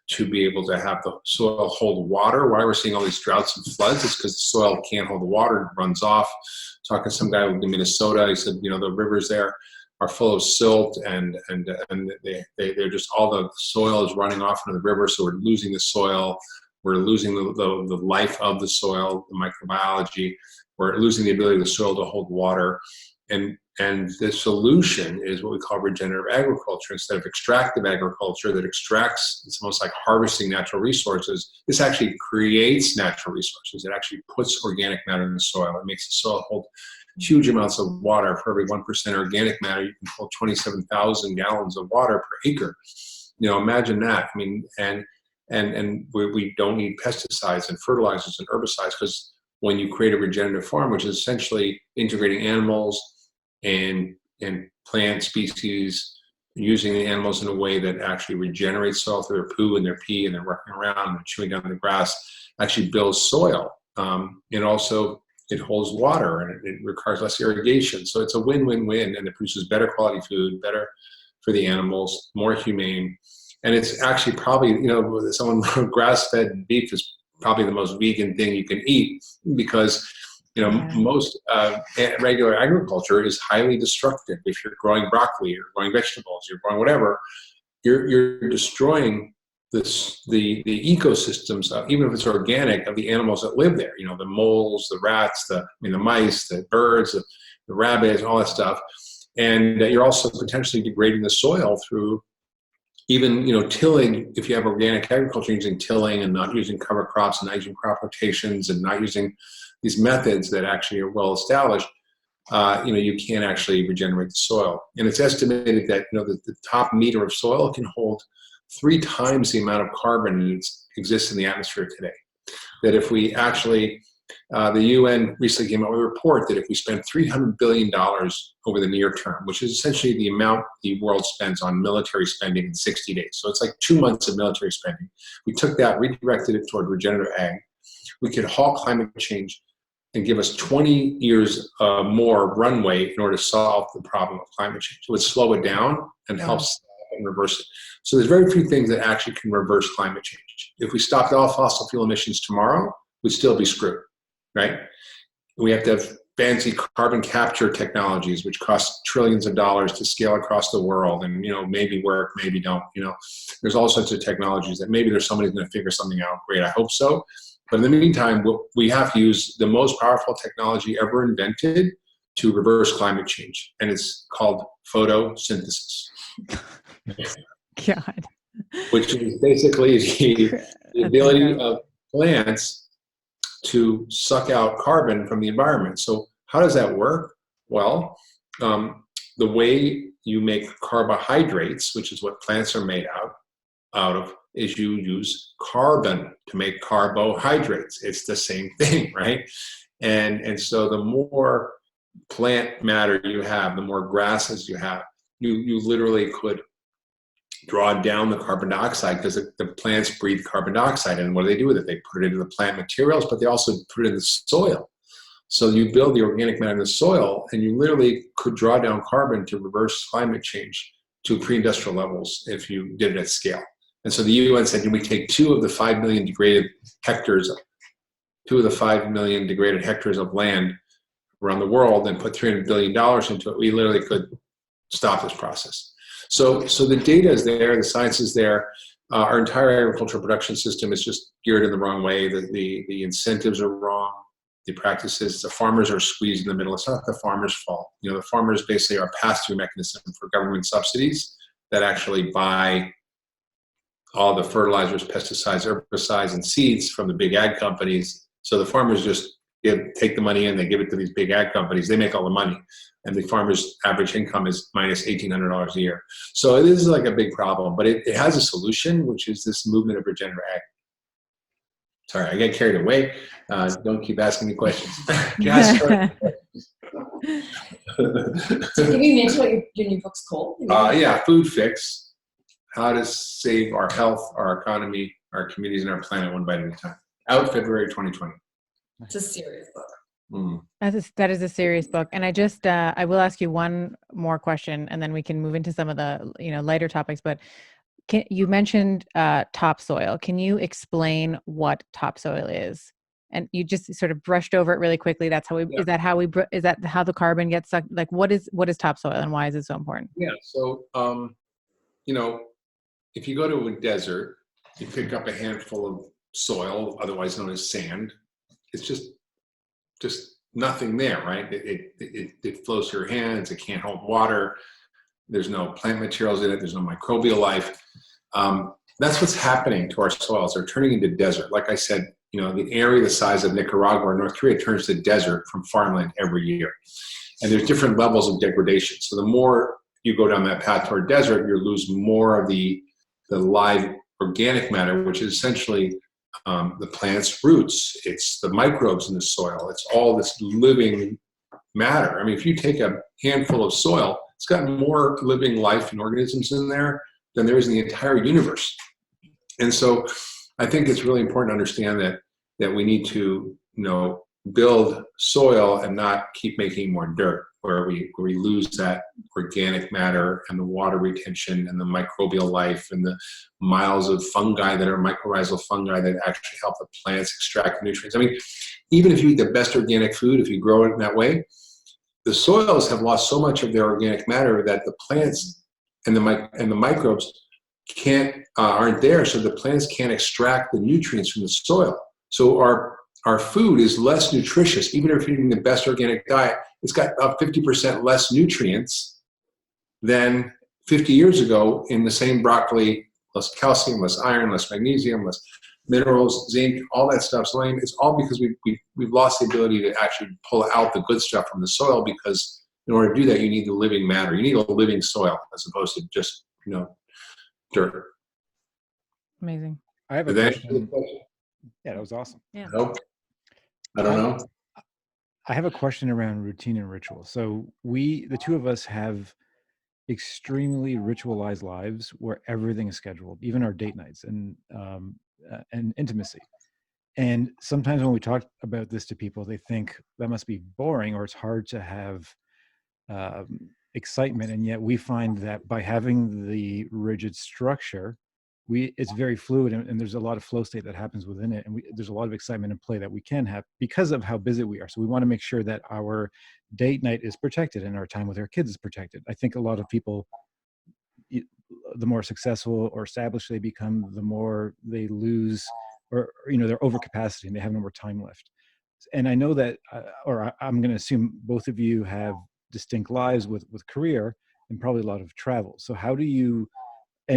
to be able to have the soil hold water. Why we're seeing all these droughts and floods is because the soil can't hold the water, it runs off. Talking to some guy in Minnesota, he said, the rivers there are full of silt, and they're just, all the soil is running off into the river, so we're losing the soil. We're losing the life of the soil, the microbiology. We're losing the ability of the soil to hold water. And the solution is what we call regenerative agriculture. Instead of extractive agriculture that extracts, it's almost like harvesting natural resources. This actually creates natural resources. It actually puts organic matter in the soil. It makes the soil hold huge amounts of water. For every 1% organic matter, you can hold 27,000 gallons of water per acre. Imagine that. I mean, and we don't need pesticides and fertilizers and herbicides, because when you create a regenerative farm, which is essentially integrating animals and plant species, using the animals in a way that actually regenerates soil through their poo and their pee, and they're working around and chewing down the grass, actually builds soil. And also it holds water, and it requires less irrigation. So it's a win-win-win, and it produces better quality food, better for the animals, more humane. And it's actually probably, grass-fed beef is probably the most vegan thing you can eat, because most regular agriculture is highly destructive. If you're growing broccoli, you're growing vegetables, you're growing whatever, you're destroying the ecosystems, even if it's organic, of the animals that live there. The moles, the rats, the mice, the birds, the rabbits, all that stuff. And you're also potentially degrading the soil through even tilling. If you have organic agriculture, using tilling and not using cover crops and not using crop rotations and not using these methods that actually are well established, you can't actually regenerate the soil. And it's estimated that the top meter of soil can hold 3 times the amount of carbon that exists in the atmosphere today. That if we actually, the UN recently came out with a report that if we spend $300 billion over the near term, which is essentially the amount the world spends on military spending in 60 days. So it's like 2 months of military spending. We took that, redirected it toward regenerative ag. We could halt climate change and give us 20 years more runway in order to solve the problem of climate change. It would slow it down and help and reverse it. So there's very few things that actually can reverse climate change. If we stopped all fossil fuel emissions tomorrow, we'd still be screwed, right? We have to have fancy carbon capture technologies, which cost trillions of dollars to scale across the world, and maybe work, maybe don't. There's all sorts of technologies that maybe there's somebody's going to figure something out. Great, I hope so. But in the meantime, we have to use the most powerful technology ever invented to reverse climate change, and it's called photosynthesis, God. which is basically the That's ability incredible. of plants to suck out carbon from the environment. So how does that work? Well, the way you make carbohydrates, which is what plants are made out of, is you use carbon to make carbohydrates. It's the same thing, right? And so the more plant matter you have, the more grasses you have, you literally could draw down the carbon dioxide, because the plants breathe carbon dioxide. And what do they do with it? They put it into the plant materials, but they also put it in the soil. So you build the organic matter in the soil, and you literally could draw down carbon to reverse climate change to pre-industrial levels if you did it at scale. And so the UN said, can we take 2 of the 5 million degraded hectares of land around the world and put $300 billion into it? We literally could stop this process. So the data is there, the science is there. Our entire agricultural production system is just geared in the wrong way. The incentives are wrong. The practices, the farmers are squeezed in the middle. It's not the farmers' fault. The farmers basically are a pass-through mechanism for government subsidies that actually buy all the fertilizers, pesticides, herbicides, and seeds from the big ag companies. So the farmers just take the money in, they give it to these big ag companies. They make all the money. And the farmer's average income is minus $1,800 a year. So it is like a big problem, but it has a solution, which is this movement of regenerative ag. Sorry, I get carried away. Don't keep asking me questions. So can you mention what your new book's called? Yeah, Food Fix: How to Save Our Health, Our Economy, Our Communities, and Our Planet One Bite at a Time. Out February 2020. It's a serious book. That is a serious book. And I will ask you one more question, and then we can move into some of the lighter topics. But you mentioned topsoil. Can you explain what topsoil is? And you just sort of brushed over it really quickly. That's how is that how the carbon gets sucked? Like what is topsoil, and why is it so important? Yeah. So if you go to a desert, you pick up a handful of soil, otherwise known as sand. It's just nothing there, right? It flows through your hands. It can't hold water. There's no plant materials in it. There's no microbial life. That's what's happening to our soils. They're turning into desert. Like I said, the area the size of Nicaragua or North Korea turns to desert from farmland every year. And there's different levels of degradation. So the more you go down that path toward desert, you lose more of the live organic matter, which is essentially the plant's roots. It's the microbes in the soil. It's all this living matter. I mean, if you take a handful of soil, it's got more living life and organisms in there than there is in the entire universe. And so I think it's really important to understand that we need to, build soil and not keep making more dirt, where we lose that organic matter and the water retention and the microbial life and the miles of fungi that are mycorrhizal fungi that actually help the plants extract nutrients. I mean, even if you eat the best organic food, if you grow it in that way, the soils have lost so much of their organic matter that the plants and the microbes aren't there, so the plants can't extract the nutrients from the soil. So our food is less nutritious. Even if you're eating the best organic diet, it's got about 50% less nutrients than 50 years ago in the same broccoli. Less calcium, less iron, less magnesium, less minerals, zinc, all that stuff. So it's all because we've lost the ability to actually pull out the good stuff from the soil, because in order to do that, you need the living matter. You need a living soil as opposed to just, dirt. Amazing. I have a question. Yeah, that was awesome. Yeah. Nope. I don't know. I have a question around routine and ritual. So the two of us have extremely ritualized lives where everything is scheduled, even our date nights and intimacy. And sometimes when we talk about this to people, they think that must be boring or it's hard to have excitement. And yet we find that by having the rigid structure, it's very fluid, and there's a lot of flow state that happens within it. And there's a lot of excitement and play that we can have because of how busy we are. So we want to make sure that our date night is protected and our time with our kids is protected. I think a lot of people, the more successful or established they become, the more they lose or they're over capacity and they have no more time left. And I know that, I'm going to assume both of you have distinct lives with career and probably a lot of travel. So how do you,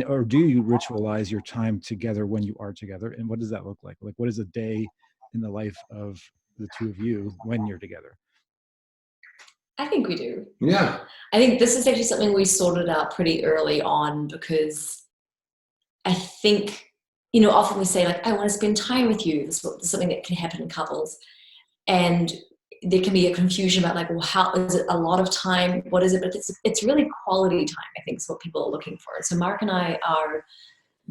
or do you ritualize your time together when you are together? And what does that look like? Like, what is a day in the life of the two of you when you're together? I think we do. Yeah. I think this is actually something we sorted out pretty early on, because I think, often we say like, I want to spend time with you. This is something that can happen in couples. And there can be a confusion about like, well, how is it a lot of time? What is it? But it's really quality time, I think, is what people are looking for. And so Mark and I are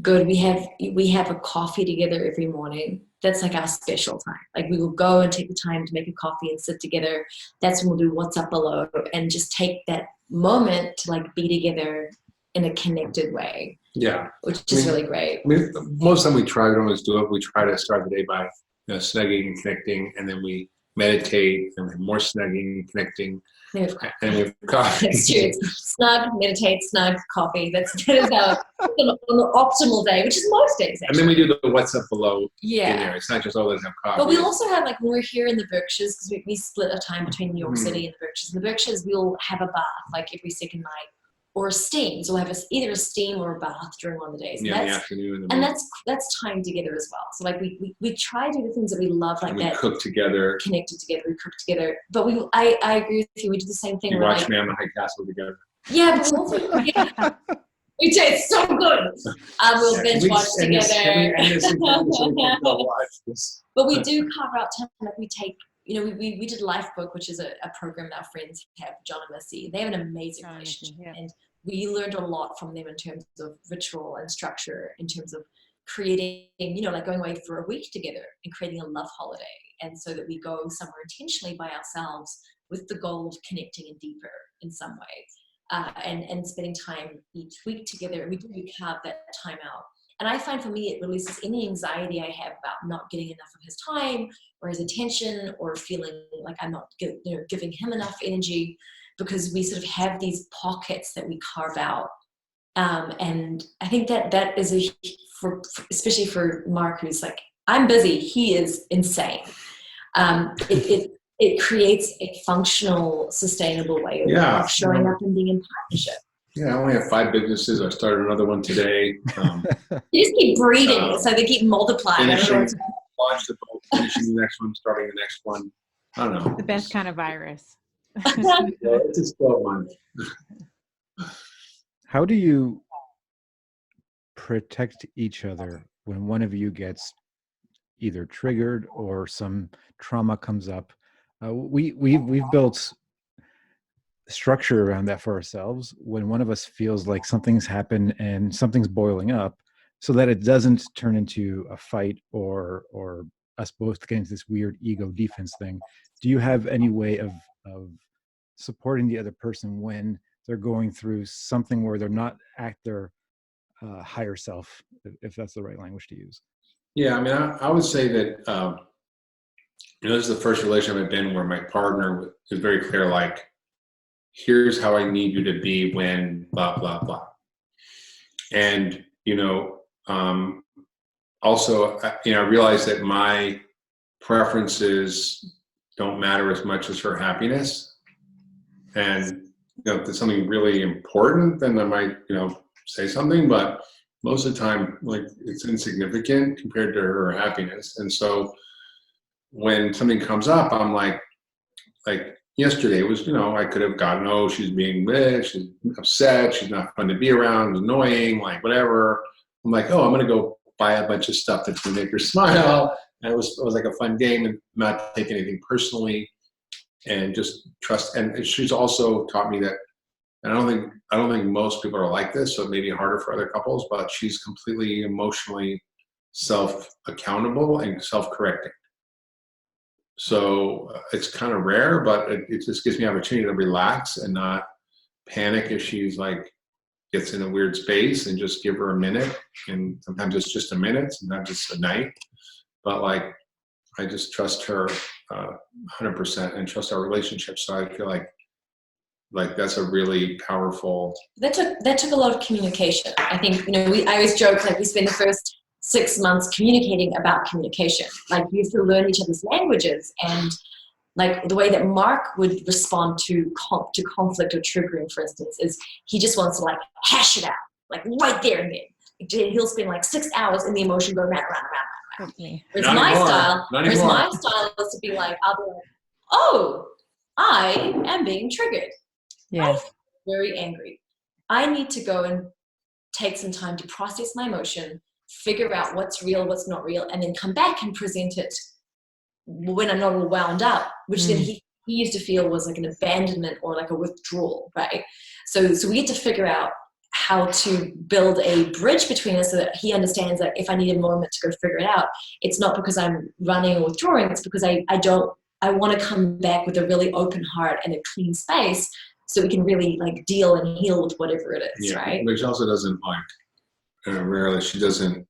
good. We have a coffee together every morning. That's like our special time. Like, we will go and take the time to make a coffee and sit together. That's when we'll do What's Up Below and just take that moment to like be together in a connected way. Yeah. Which is really great. I mean, most of the time we don't always do it. We try to start the day by snugging and connecting, and then we meditate, and then more snugging and connecting, and we have coffee. That's true. Snug, meditate, snug, coffee. That is our on the optimal day, which is most days, actually. And then we do the What's Up Below in Yeah. there. It's not just always have coffee. But we also have, like, when we're here in the Berkshires, because we split our time between New York City and the Berkshires. In the Berkshires, we'll have a bath, like, every second night, or a steam. So we'll have either a steam or a bath during one of the days. Yeah, in the afternoon. And that's time together as well. So, like, we try to do the things that we love, like that. We cook together. Connected together. We cook together. But I agree with you. We do the same thing. We watch Man on the High Castle together. Yeah, but we also, we do. It's so good. We'll binge watch together. But we do carve out time. Like, we take, we did Lifebook, which is a program that our friends have, John and Missy. They have an amazing relationship. Yeah. And we learned a lot from them in terms of ritual and structure, in terms of creating, like going away for a week together and creating a love holiday. And so that we go somewhere intentionally by ourselves with the goal of connecting in deeper in some way. And spending time each week together. And we do carve that time out. And I find, for me, it releases any anxiety I have about not getting enough of his time or his attention, or feeling like I'm not giving him enough energy, because we sort of have these pockets that we carve out. And I think that is especially for Mark, who's like, I'm busy, he is insane. It creates a functional, sustainable way of showing up and being in partnership. Yeah, I only have 5 businesses. I started another one today. You just keep breeding, so they keep multiplying. Launch the boat, finishing the next one, starting the next one. I don't know. The best kind of virus. It's just 12 months. How do you protect each other when one of you gets either triggered or some trauma comes up? We've built structure around that for ourselves. When one of us feels like something's happened and something's boiling up, so that it doesn't turn into a fight or us both getting into this weird ego defense thing. Do you have any way of supporting the other person when they're going through something where they're not at their higher self, if that's the right language to use? Yeah, I mean, I would say that this is the first relationship I've been in where my partner is very clear, like, here's how I need you to be when blah, blah, blah. And, also, I realize that my preferences don't matter as much as her happiness. And, if there's something really important, then I might, say something, but most of the time, like, it's insignificant compared to her happiness. And so when something comes up, I'm like yesterday, it was, I could have gotten, she's being rich, she's upset, she's not fun to be around, it's annoying, like, whatever. I'm like, I'm going to go buy a bunch of stuff that's going to make her smile. And it was like a fun game, and not take anything personally, and just trust. And she's also taught me that, and I don't think most people are like this, so it may be harder for other couples, but she's completely emotionally self-accountable and self-correcting. So it's kind of rare, but it just gives me opportunity to relax and not panic if she's like gets in a weird space, and just give her a minute. And sometimes it's just a minute, sometimes it's a night. But like, I just trust her 100% and trust our relationship. So I feel like that's a really powerful. That took a lot of communication. I think, I always joke, like, we spend the first 6 months communicating about communication. Like you have to learn each other's languages, and like the way that Mark would respond to conflict or triggering, for instance, is he just wants to like hash it out, like right there and then. He'll spend like 6 hours in the emotion going round, round, round, round, round. Whereas my style is to be like, I'll be like, oh, I am being triggered. Yes. I'm very angry. I need to go and take some time to process my emotion, figure out what's real, what's not real, and then come back and present it when I'm not all wound up, which then he used to feel was like an abandonment or like a withdrawal, right? So we get to figure out how to build a bridge between us so that he understands that if I need a moment to go figure it out, it's not because I'm running or withdrawing, it's because I want to come back with a really open heart and a clean space so we can really like deal and heal with whatever it is, right? But she also doesn't like, rarely, she doesn't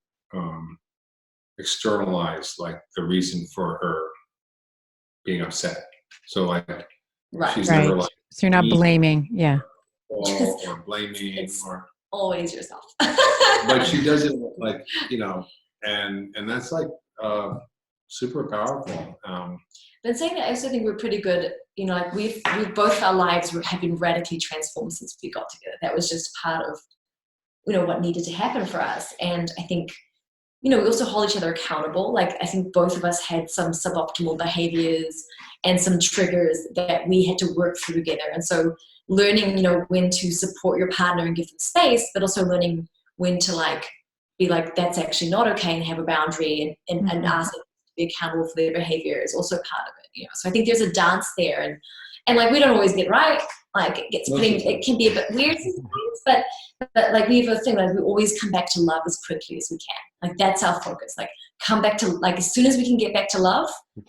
externalize like the reason for her being upset. So like, she's never like, so you're not blaming, or blaming, it's or always yourself. but she doesn't like, and that's like super powerful. But saying that, I also think we're pretty good. Like we've both our lives have been radically transformed since we got together. That was just part of what needed to happen for us. And I think we also hold each other accountable. Like I think both of us had some suboptimal behaviors and some triggers that we had to work through together. And so learning when to support your partner and give them space, but also learning when to like be like, that's actually not okay, and have a boundary and ask them to be accountable for their behavior is also part of it. So I think there's a dance there, and like we don't always get right. Like it can be a bit weird sometimes, but like we have a thing, like we always come back to love as quickly as we can. Like that's our focus. Like come back to, like as soon as we can get back to love,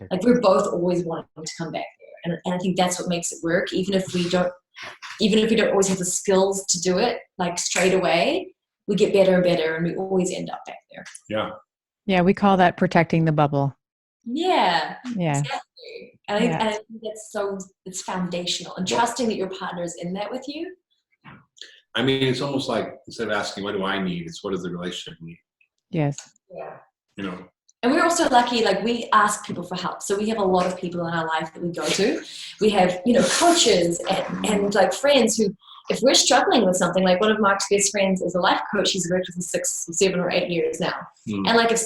like we're both always wanting to come back there. And I think that's what makes it work. Even if we don't always have the skills to do it like straight away, we get better and better, and we always end up back there. Yeah, we call that protecting the bubble. Yeah. Exactly. And I think it's foundational, and trusting that your partner is in that with you. I mean, it's almost like instead of asking, what do I need? It's what does the relationship need? Yes. Yeah. And we're also lucky, like we ask people for help. So we have a lot of people in our life that we go to. We have, coaches and like friends who, if we're struggling with something, like one of Mark's best friends is a life coach. He's worked with for 6, 7 or 8 years now. And like if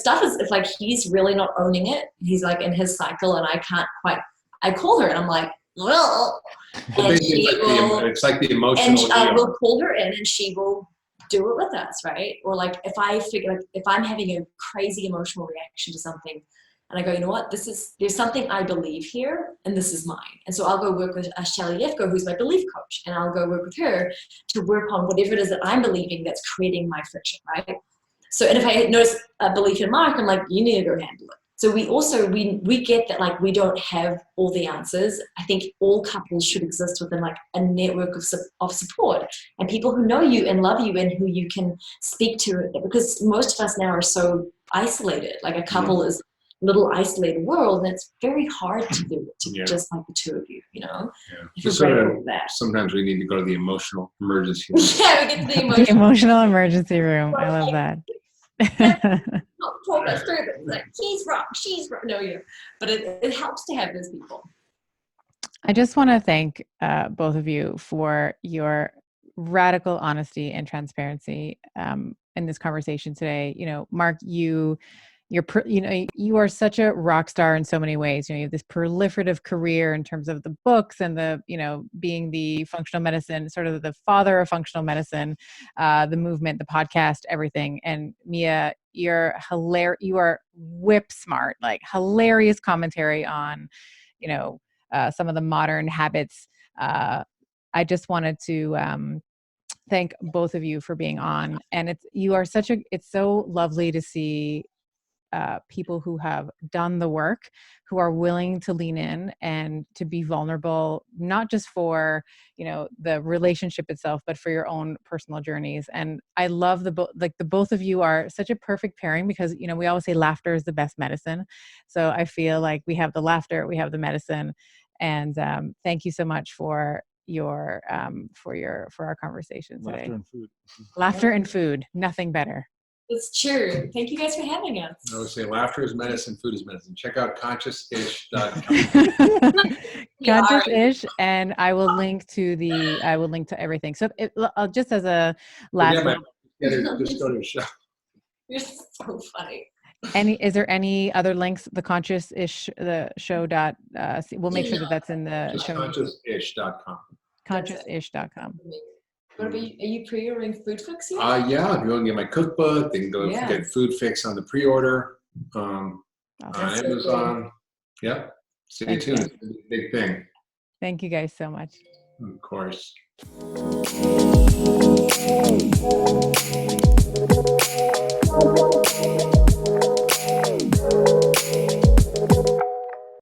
like he's really not owning it, he's like in his cycle and I call her and I'm like, well, and it's like the emotional. And we'll call her in and she will do it with us, right? Or like if I figure, like if I'm having a crazy emotional reaction to something and I go, you know what, there's something I believe here and this is mine. And so I'll go work with Shelly Lefko, who's my belief coach, and I'll go work with her to work on whatever it is that I'm believing that's creating my friction, right? So, and if I notice a belief in Mark, I'm like, you need to go handle it. So we also, we get that like we don't have all the answers. I think all couples should exist within like a network of support and people who know you and love you and who you can speak to, because most of us now are so isolated. Like a couple is a little isolated world, and it's very hard to do it just like the two of you, Sometimes we need to go to the emotional emergency room. We get to the emotional emergency room. I love that. Talk us through this. Like, he's wrong, she's wrong. No, but it helps to have those people. I just want to thank both of you for your radical honesty and transparency in this conversation today. Mark, you are such a rock star in so many ways. You have this proliferative career in terms of the books and the, being the functional medicine, sort of the father of functional medicine, the movement, the podcast, everything. And Mia, you're hilarious. You are whip smart, like hilarious commentary on, some of the modern habits. I just wanted to thank both of you for being on. And it's so lovely to see people who have done the work, who are willing to lean in and to be vulnerable, not just for, the relationship itself, but for your own personal journeys. And I love the both of you are such a perfect pairing because, we always say laughter is the best medicine. So I feel like we have the laughter, we have the medicine. And thank you so much for our conversation today. Laughter and food. Laughter and food, nothing better. It's true. Thank you guys for having us. I would say laughter is medicine, food is medicine. Check out consciousish.com. Conscious-ish, and I will link to everything. So just as a last Forget my little, just go to the show. You're so funny. is there any other links? The conscious-ish, the show dot, we'll make sure that that's in the Just show. consciousish.com. Conscious-ish.com. What about you? Are you pre-ordering Food Fix yet? Yeah, if you want to get my cookbook, they can go get Food Fix on the pre-order. On Awesome. Amazon. Yep. Stay tuned. It's a big thing. Thank you guys so much. Of course.